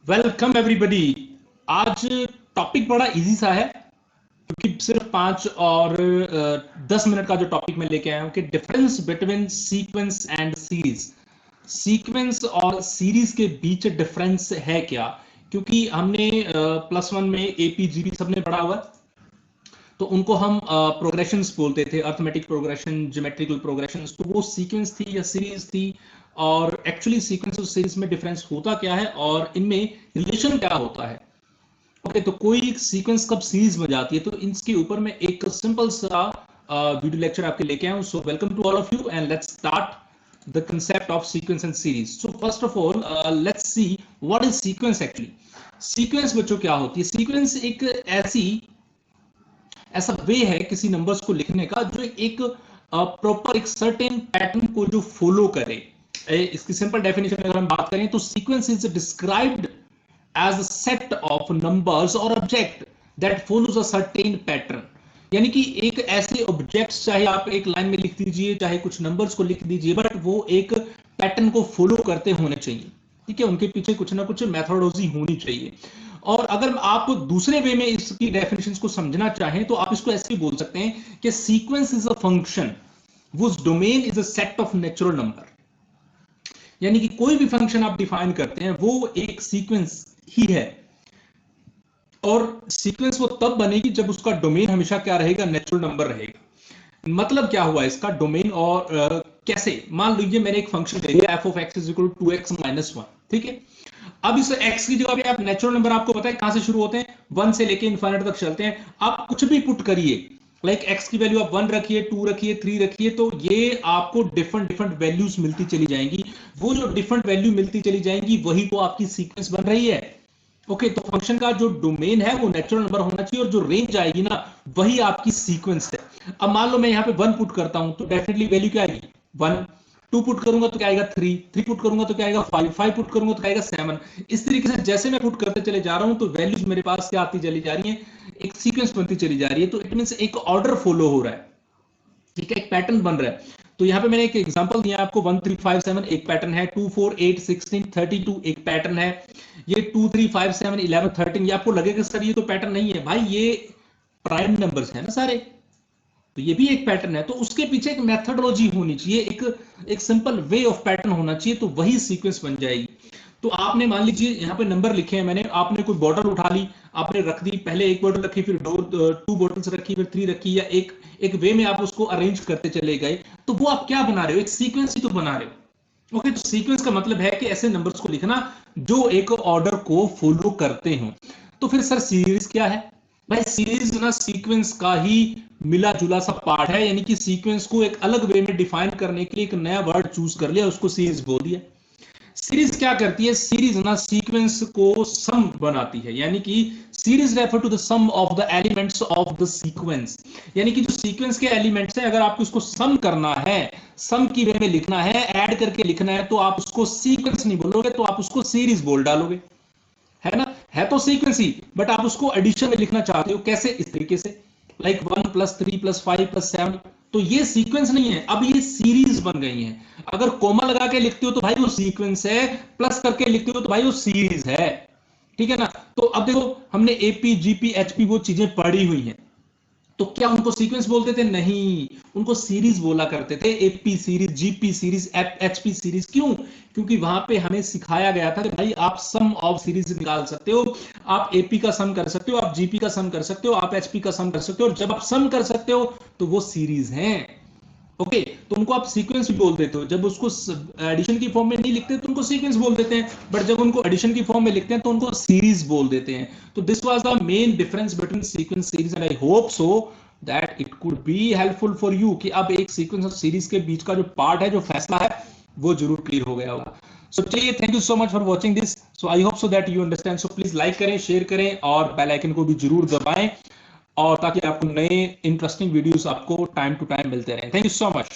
Welcome everybody. आज topic बड़ा easy सा है क्योंकि सिर्फ 5 और 10 मिनट का जो टॉपिक मैं लेके आया हूं कि difference between sequence and series. Sequence और सीरीज के बीच डिफरेंस है क्या? क्योंकि हमने +1 में एपीजीबी सबने पढ़ा हुआ है, तो उनको हम प्रोग्रेशंस बोलते थे, अर्थमेटिक प्रोग्रेशन, ज्योमेट्रिकल प्रोग्रेशंस। तो वो सीक्वेंस थी या सीरीज थी, और एक्चुअली सीक्वेंस और सीरीज में डिफरेंस होता क्या है और इनमें रिलेशन क्या होता है। ओके, तो कोई सीक्वेंस कब सीरीज में जाती है, तो इसके ऊपर मैं एक सिंपल सा वीडियो लेक्चर आपके लेके आया हूं। So welcome to all of you and let's start the concept of sequence and series. So first of all let's see what is sequence actually. Sequence बच्चों क्या होती है? सीक्वेंस एक ऐसा वे है किसी नंबर्स को लिखने का जो एक प्रॉपर एक सर्टेन पैटर्न को जो फॉलो करे। इसकी सिंपल डेफिनेशन अगर हम बात करें तो sequence is described as a set of numbers और object that follows a certain pattern. यानी कि एक ऐसे ऑब्जेक्ट्स, चाहे आप एक लाइन में लिख दीजिए, चाहे कुछ नंबर्स को लिख दीजिए, बट वो एक पैटर्न को फॉलो करते होने चाहिए। ठीक है, उनके पीछे कुछ ना कुछ मेथोडोलॉजी होनी चाहिए। और अगर आप दूसरे वे में इसकी डेफिनेशंस को समझना चाहें तो आप इसको ऐसे भी बोल सकते हैं कि sequence is a function whose domain is a set of natural number. यानी कि कोई भी फंक्शन आप डिफाइन करते हैं वो एक सीक्वेंस ही है, और सीक्वेंस वो तब बनेगी जब उसका डोमेन हमेशा क्या रहेगा? नेचुरल नंबर रहेगा। मतलब क्या हुआ इसका डोमेन? और कैसे? मान लीजिए मैंने एक फंक्शन ले लिया f of x is equal to 2x - 1। ठीक है, अब इस x की जगह पे आप नेचुरल नंबर, आपको पता है कहां से शुरू होते हैं? 1 से लेके इनफाइनाइट तक चलते हैं। आप कुछ भी पुट करिए, लाइक x की वैल्यू आप 1 रखिए, 2 रखिए, 3 रखिए, तो ये आपको डिफरेंट डिफरेंट वैल्यूज मिलती चली जाएंगी। वो जो डिफरेंट वैल्यू मिलती चली जाएंगी वही तो आपकी सीक्वेंस बन रही है। ओके, तो फंक्शन का जो डोमेन है वो नेचुरल नंबर होना चाहिए, और जो रेंज आएगी ना वही आपकी सीक्वेंस है। अब मान लो मैं यहाँ पे 1 पुट करता हूं तो डेफिनेटली वैल्यू क्या आएगी? 1। 2 पुट करूंगा तो क्या आएगा? 3। 3 पुट करूंगा तो क्या आएगा? 5। 5 पुट करूंगा तो क्या आएगा? 7। इस तरीके से जैसे मैं पुट करते चले जा रहा हूं तो वैल्यूज मेरे पास क्या आती चली जा रही है? एक सीक्वेंस बनती चली जा रही है। तो इट मीन एक ऑर्डर फॉलो हो रहा है। ठीक है, एक पैटर्न बन रहा है। तो यहाँ पे मैंने एक एग्जांपल दिया आपको, 1 3 5 7 एक पैटर्न है, 2 4 8 16 32 एक पैटर्न है, ये 2 3 5 7 11 13। ये आपको लगेगा सर ये तो पैटर्न नहीं है। भाई ये प्राइम नंबर्स है ना सारे, तो ये भी एक पैटर्न है। तो उसके पीछे एक मेथोडोलॉजी होनी चाहिए, एक सिंपल वे ऑफ पैटर्न होना चाहिए, तो वही सीक्वेंस बन जाएगी। तो आपने मान लीजिए यहाँ पे नंबर लिखे हैं मैंने, आपने कोई बॉटल उठा ली, आपने रख दी, पहले एक बॉटल रखी, फिर 2 बॉटल्स रखी, फिर 3 रखी, या एक एक वे में आप उसको अरेंज करते चले गए, तो वो आप क्या बना रहे हो? एक सीक्वेंस ही तो बना रहे हो। ओके, तो सीक्वेंस का मतलब है कि ऐसे नंबर्स को लिखना जो एक ऑर्डर को फॉलो करते हो। तो फिर सर सीरीज क्या है? भाई सीरीज ना सीक्वेंस का ही मिला जुला सा पार्ट है। यानी कि सीक्वेंस को एक अलग वे में डिफाइन करने के लिए एक नया वर्ड चूज कर लिया, उसको सीरीज बोल दिया। सीरीज क्या करती है? सीरीज ना सीक्वेंस को सम बनाती है। यानी कि series refer to the sum of the elements of the sequence. यानी कि जो सीक्वेंस के एलिमेंट्स हैं, अगर आपको उसको सम करना है, सम की वे में लिखना है, ऐड करके लिखना है, तो आप उसको सीक्वेंस नहीं बोलोगे, तो आप उसको सीरीज बोल डालोगे, है ना? है तो सीक्वेंस ही, बट आप उसको एडिशन में लिखना चाहते हो। कैसे? इस तरीके से, लाइक 1 + 3 + 5 + 7। तो ये सीक्वेंस नहीं है, अब ये सीरीज बन गई है। अगर कोमा लगा के लिखते हो तो भाई वो सीक्वेंस है, प्लस करके लिखते हो तो भाई वो सीरीज है। ठीक है ना? तो अब देखो, हमने एपी जीपी एचपी वो चीजें पढ़ी हुई हैं, तो क्या उनको सीक्वेंस बोलते थे? नहीं, उनको सीरीज बोला करते थे। AP series, GP series, HP series. क्यों? क्योंकि वहां पे हमें सिखाया गया था कि भाई आप सम ऑफ सीरीज निकाल सकते हो, आप एपी का सम कर सकते हो, आप जीपी का सम कर सकते हो, आप एचपी का सम कर सकते हो, और जब आप सम कर सकते हो तो वो सीरीज हैं। ओके, तो उनको आप सीक्वेंस भी बोल देते हो। जब उसको एडिशन की फॉर्म में नहीं लिखते तो उनको सीक्वेंस बोल देते हैं, बट जब उनको एडिशन की फॉर्म में लिखते हैं तो उनको सीरीज बोल देते हैं। तो this was the main difference between sequence series, and I hope so that it could be helpful for you कि अब एक सीक्वेंस और सीरीज के बीच का जो पार्ट है, जो फैसला है, वो जरूर क्लियर हो गया होगा। सो चलिए, thank you so much for watching this. So I hope so that you understand. So please like करें, शेयर करें, और बेल आइकन को भी जरूर दबाएं, और ताकि आपको नए इंटरेस्टिंग वीडियोस आपको टाइम टू टाइम मिलते रहें। Thank you so much.